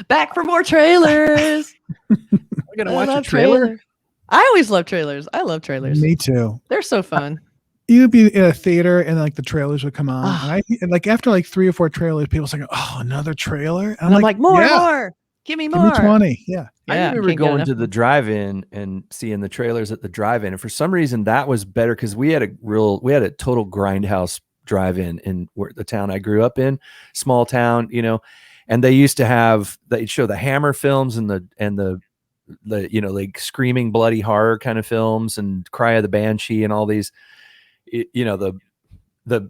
Back for more trailers. We're gonna watch a trailer. I always love trailers. I love trailers. Me too. They're so fun. You'd be in a theater and like the trailers would come on, and like after like 3 or 4 trailers, people say, "Oh, another trailer!" And I'm like, more. Give me more. Give me 20. Yeah. I remember going to the drive-in and seeing the trailers at the drive-in, and for some reason that was better because we had a total grindhouse drive-in in the town I grew up in, small town, and they used to they'd show the Hammer films and the like screaming bloody horror kind of films and Cry of the Banshee and all these, the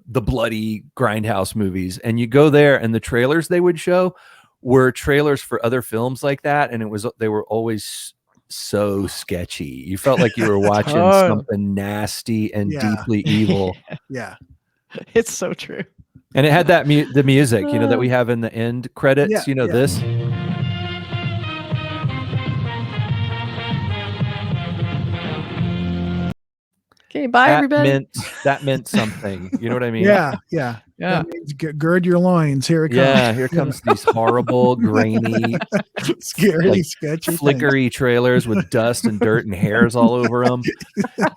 bloody grindhouse movies, and you go there and the trailers they would show were trailers for other films like that, and they were always so sketchy. You felt like you were watching something nasty and deeply evil. Yeah, it's so true. And it had that the music, that we have in the end credits. This. Okay, bye everybody. That meant something. You know what I mean? Yeah. That means gird your loins. Here it comes. Yeah, here comes these horrible, grainy, scary, sketchy, flickery trailers with dust and dirt and hairs all over them,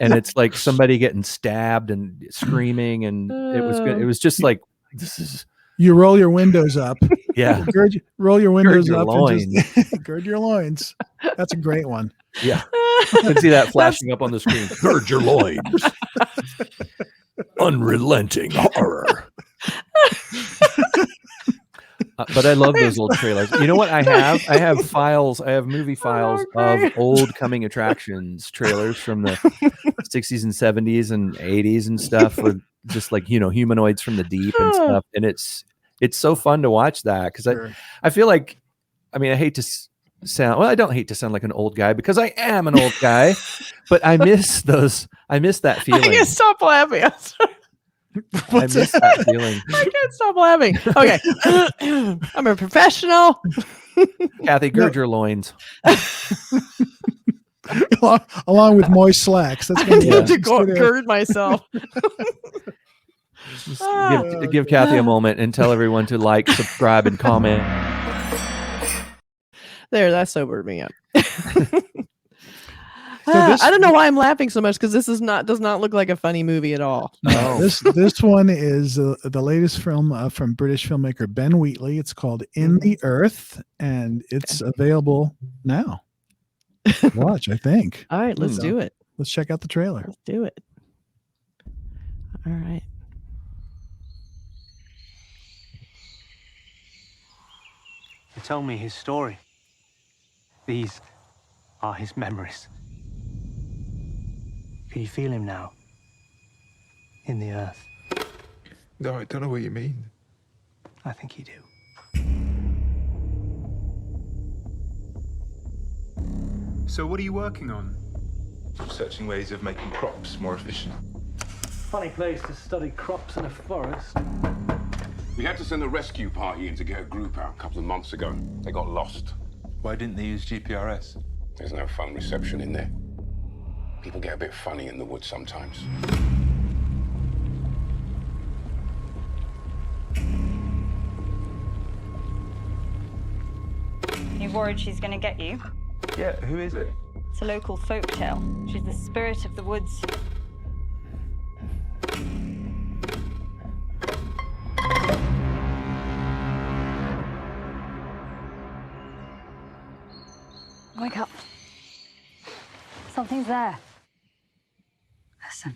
and it's like somebody getting stabbed and screaming, and it was good. It was just like this is. You roll your windows up. Yeah. Roll your windows up. Loins. And just gird your loins. That's a great one. Yeah. You can see that flashing up on the screen. Gird your loins. Unrelenting horror. But I love those old trailers. You know what I have? I have files. I have movie files of old coming attractions trailers from the 60s and 70s and 80s and stuff with just like, humanoids from the deep and stuff. And it's so fun to watch that because I feel like, I hate to sound, well, I don't hate to sound like an old guy because I am an old guy, but I miss that feeling. I can't stop laughing. I'm sorry. I miss that feeling. I can't stop laughing. Okay. I'm a professional. Kathy, gird your loins. Along with moist slacks. That's I need to gird myself. Give Kathy a moment and tell everyone to like, subscribe, and comment. There, that sobered me up. I don't know why I'm laughing so much because this does not look like a funny movie at all. No. This one is the latest film from British filmmaker Ben Wheatley. It's called In the Earth, and it's available now. Watch, I think. All right, let's do it. Let's check out the trailer. Let's do it. All right. He told me his story. These are his memories. Can you feel him now? In the earth? No, I don't know what you mean. I think you do. So what are you working on? Searching ways of making crops more efficient. Funny place to study crops in a forest. We had to send a rescue party in to get a group out a couple of months ago. They got lost. Why didn't they use GPRS? There's no phone reception in there. People get a bit funny in the woods sometimes. You worried she's going to get you? Yeah, who is it? It's a local folktale. She's the spirit of the woods. Wake up. Something's there. Listen.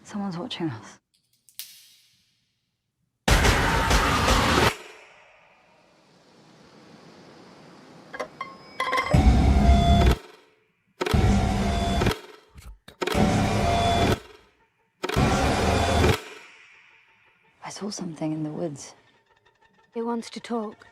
Someone's watching us. I saw something in the woods. It wants to talk.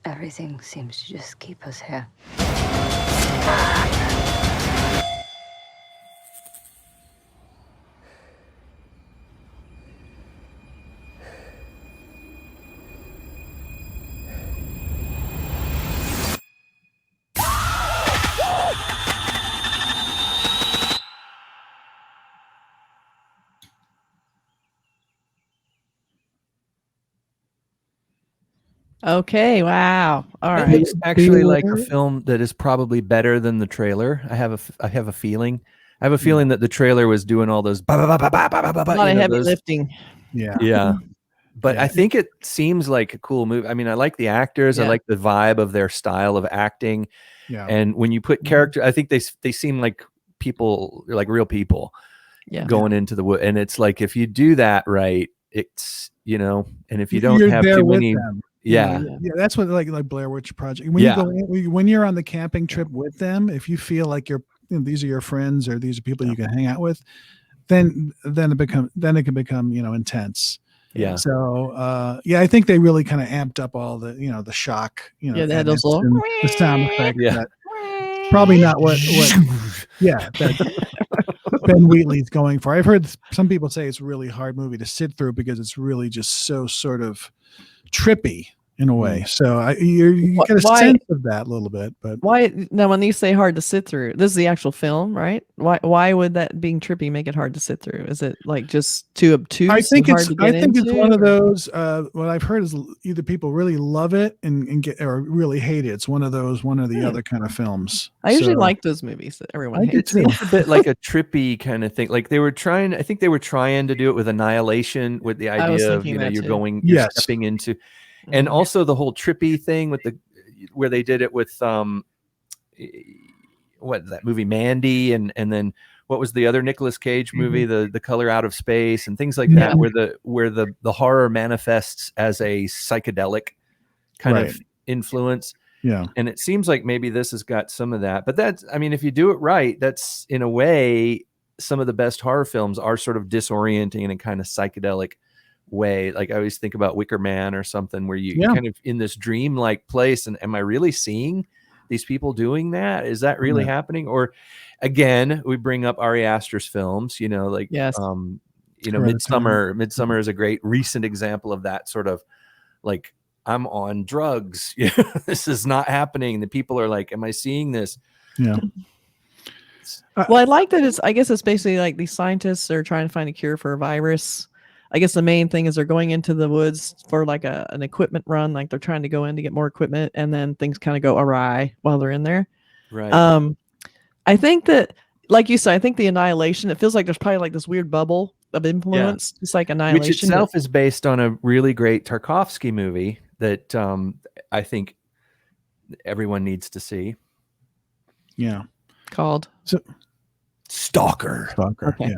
Everything seems to just keep us here. Okay. Wow. All It right. looks actually like a Beware. film that is probably better than the trailer. I have a feeling. I have a feeling that the trailer was doing all those A lot of heavy lifting. Yeah. Yeah. But Yeah. I think it seems like a cool movie. I mean, I like the actors. I Yeah. like the vibe of their style of acting. Yeah. And when you put character, I think they seem like people, like real people Yeah. going into the wood. And it's like, if you do that right, it's, and if you don't You're have there too with many, them. yeah. Yeah, that's what like Blair Witch Project. When Yeah. you go when you're on the camping trip with them, if you feel like these are your friends or these are people you can hang out with, then it can become intense. Yeah. So I think they really kind of amped up all the the shock. Yeah, they had those edits little and the sound effects. Yeah. That probably not what that Ben Wheatley's going for. I've heard some people say it's a really hard movie to sit through because it's really just so sort of trippy in a way. So you get a sense of that a little bit, but why now when you say hard to sit through, this is the actual film, right? Why would that being trippy make it hard to sit through? Is it like just too obtuse? I think and it's hard to get it's into, one of or- those what I've heard is either people really love it and get or really hate it. It's one of those one or the other kind of films. I usually So- like those movies that everyone I hates. do It seems a bit like a trippy kind of thing. Like I think they were trying to do it with Annihilation, with the I was idea of, thinking that you're too. you're stepping into, and Mhm. also the whole trippy thing with where they did it with, what that movie Mandy, and then what was the other Nicolas Cage movie, the Color Out of Space, and things like that, where the horror manifests as a psychedelic kind of influence. Yeah. And it seems like maybe this has got some of that. But that's, I mean, if you do it right, that's in a way, some of the best horror films are sort of disorienting in a kind of psychedelic way. Like I always think about Wicker Man or something where you kind of in this dream-like place. And am I really seeing these people doing that? Is that really happening? Or again, we bring up Ari Aster's films, like, Yes. Midsummer is a great recent example of that sort of like, I'm on drugs. This is not happening. The people are like, am I seeing this? Yeah. Well, I like that I guess it's basically like these scientists are trying to find a cure for a virus. I guess the main thing is they're going into the woods for like an equipment run. Like they're trying to go in to get more equipment, and then things kind of go awry while they're in there. Right. I think that, like you said, I think the Annihilation, it feels like there's probably like this weird bubble of influence. It's like Annihilation. Which itself is based on a really great Tarkovsky movie that I think everyone needs to see. Yeah. Called Stalker. Okay. Yeah.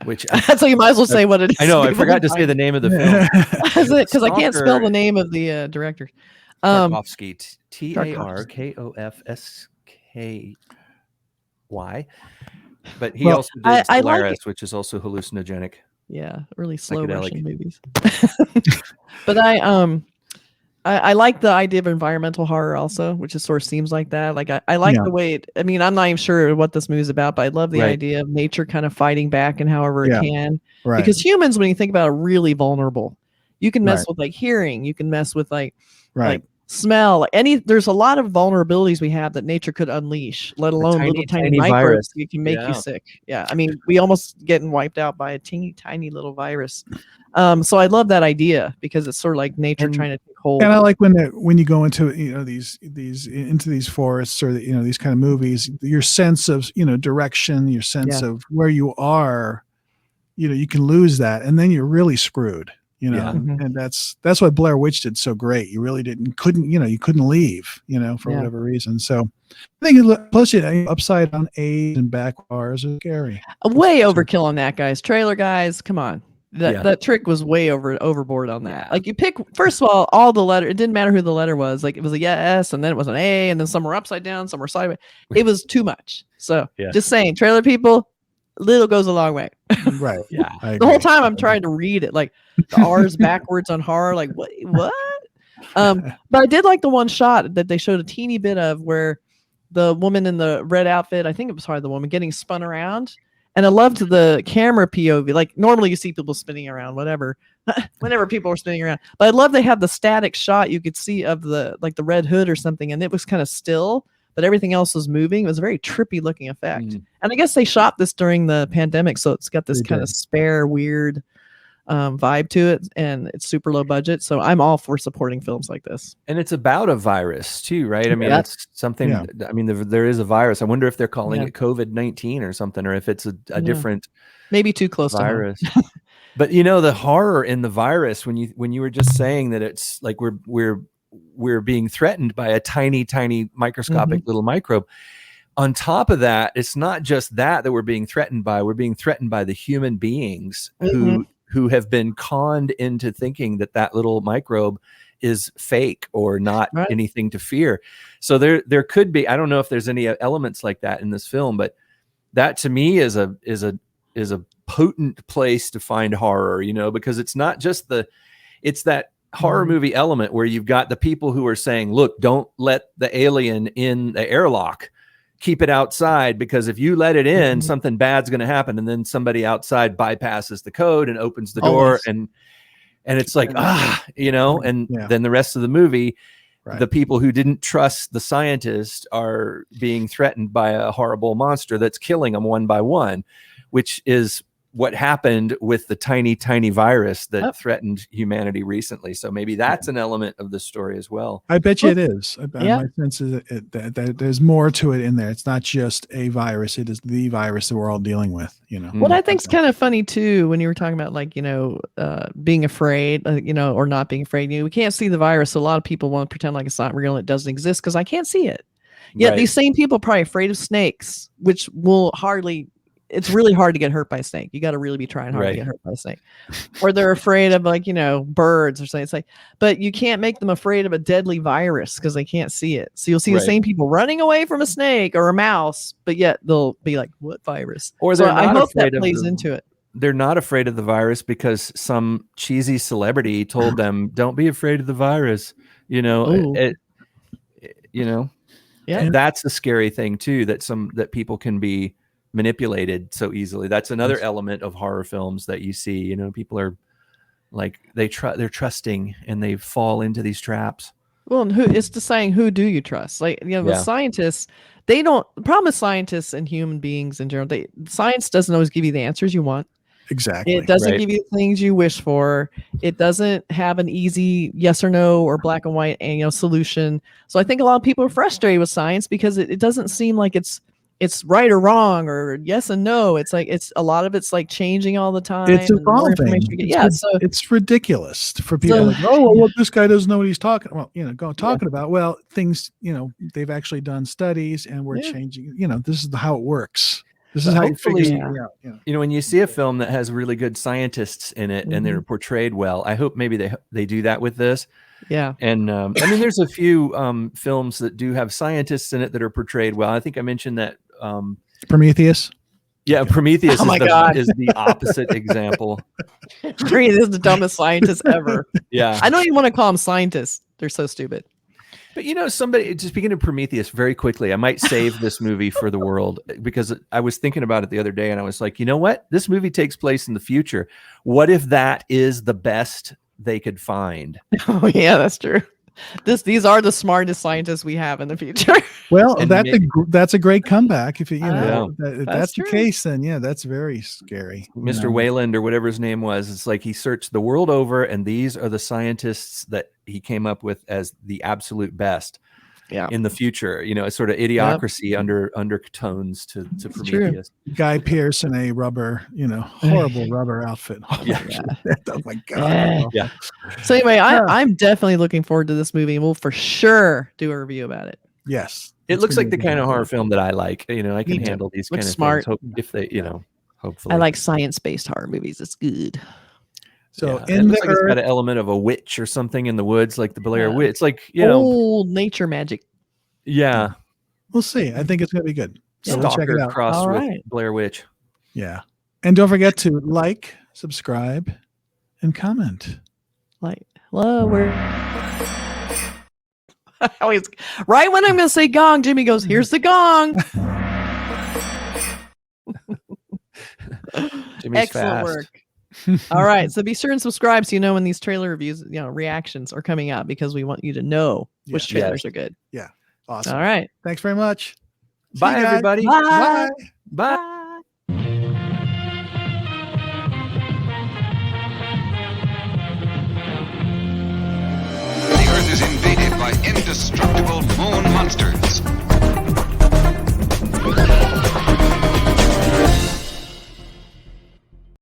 Which so you might as well say what it is. I know. I forgot to say the name of the film. Because I can't spell the name of the director. Tarkovsky. Tarkovsky. But he also did I like Solaris, which is also hallucinogenic. Yeah, really slow Psychedelic. Russian movies. But I like the idea of environmental horror also, which is sort of seems like that. Like I like the way I mean, I'm not even sure what this movie is about, but I love the idea of nature kind of fighting back and however it can. Right. Because humans, when you think about it, are really vulnerable. You can mess with like hearing, you can mess with like smell, there's a lot of vulnerabilities we have that nature could unleash, let alone little tiny microbes virus. that can make you sick. Yeah. I mean, we almost getting wiped out by a teeny tiny little virus. So I love that idea because it's sort of like nature trying to take hold. And I like when you go into these into these forests or these kind of movies, your sense of direction, your sense of where you are, you can lose that, and then you're really screwed. And that's what Blair Witch did so great. You really couldn't leave, for whatever reason. So I think plus upside down A's and back bars are scary. Way overkill on that, guys. Trailer guys, come on. That trick was way overboard on that. Like you pick, first of all the letter, it didn't matter who the letter was. Like it was a yes, and then it was an A, and then some were upside down, some were sideways. It was too much. So just saying, trailer people, little goes a long way. Right. Yeah. The whole time I'm trying to read it, like the R's backwards on horror, like what? But I did like the one shot that they showed a teeny bit of where the woman in the red outfit, I think it was probably the woman, getting spun around. And I loved the camera POV. Like normally you see people spinning around, whatever, whenever people were spinning around. But I love they had the static shot you could see of the red hood or something, and it was kind of still, but everything else was moving. It was a very trippy looking effect. And I guess they shot this during the pandemic, so it's got this kind of spare, weird vibe to it, and it's super low budget. So I'm all for supporting films like this. And it's about a virus too, right? I mean, Yeah. it's something. I mean, there is a virus. I wonder if they're calling Yeah. it COVID-19 or something, or if it's a Yeah. different Maybe too close virus. to home. But you know, the horror in the virus, when you were just saying that it's like we're being threatened by a tiny microscopic little microbe. On top of that, it's not just that we're being threatened by. We're being threatened by the human beings who have been conned into thinking that little microbe is fake or not anything to fear. So there could be, I don't know if there's any elements like that in this film, but that to me is a potent place to find horror, you know, because it's not just it's that horror movie element where you've got the people who are saying, look, don't let the alien in the airlock, keep it outside, because if you let it in, something bad's going to happen. And then somebody outside bypasses the code and opens the door and it's like, you know, and then the rest of the movie, the people who didn't trust the scientist are being threatened by a horrible monster that's killing them one by one, which is what happened with the tiny virus that threatened humanity recently. So maybe that's an element of the story as well. I bet you it is. My sense is that there's more to it in there. It's not just a virus. It is the virus that we're all dealing with, you know. What I think is kind of funny too, when you were talking about like, you know, being afraid, you know, or not being afraid, you know, we can't see the virus. So a lot of people want to pretend like it's not real and it doesn't exist because I can't see it. Yet these same people are probably afraid of snakes, which will it's really hard to get hurt by a snake. You got to really be trying hard to get hurt by a snake. Or they're afraid of like, you know, birds or something. It's like, but you can't make them afraid of a deadly virus because they can't see it. So you'll see the same people running away from a snake or a mouse, but yet they'll be like, what virus? Or so I hope that plays into it. They're not afraid of the virus because some cheesy celebrity told them, don't be afraid of the virus. You know, you know, that's the scary thing too, that people can be manipulated so easily. That's another element of horror films that you see. You know, people are like they're trusting and they fall into these traps. Well, and it's just saying, who do you trust? Like, you know, the scientists, the problem with scientists and human beings in general, science doesn't always give you the answers you want. Exactly. It doesn't give you the things you wish for. It doesn't have an easy yes or no or black and white, you know, solution. So I think a lot of people are frustrated with science because it doesn't seem like it's right or wrong or yes and no. It's like a lot of it's like changing all the time. It's evolving. So it's ridiculous for people. Like, oh, well, this guy doesn't know what he's talking about. You know, talking about. Well, things. You know, they've actually done studies, and we're changing. You know, this is how it works. This is how you figure it out. You know, when you see a film that has really good scientists in it and they're portrayed well, I hope maybe they do that with this. Yeah. And I mean, there's a few films that do have scientists in it that are portrayed well. I think I mentioned that. Prometheus. Yeah, Prometheus is the opposite example. Prometheus is the dumbest scientist ever. Yeah. I don't even want to call them scientists. They're so stupid. But you know, just speaking of Prometheus very quickly, I might save this movie for the world because I was thinking about it the other day and I was like, you know what? This movie takes place in the future. What if that is the best they could find? Oh yeah, that's true. These are the smartest scientists we have in the future. Well, that's a great comeback. If if that's the true. case, then that's very scary. Mr. Wayland or whatever his name was, it's like he searched the world over, and these are the scientists that he came up with as the absolute best. In the future, you know, it's sort of idiocracy undertones to Prometheus. Guy Pearce in a rubber, horrible rubber outfit. Oh my god. Yeah. So anyway, I'm definitely looking forward to this movie, and we'll for sure do a review about it. Yes. It looks like the kind of horror film that I like. You know, I can handle these kind of smart things. If they, hopefully. I like science-based horror movies. It's good. So it looks like it's got an element of a witch or something in the woods, like the Blair Witch. It's like, old nature magic. Yeah. We'll see. I think it's going to be good. So we'll check it out. Crossed with Blair Witch. Yeah. And don't forget to like, subscribe, and comment. Hello, we're always right when I'm going to say gong, Jimmy goes, "Here's the gong." Jimmy's Excellent fast. work. All right, so be sure and subscribe so you know when these trailer reviews, reactions are coming out, because we want you to know which trailers are good. Yeah. Awesome. All right. Thanks very much. Bye, everybody. Bye. Bye. is invaded by indestructible moon monsters.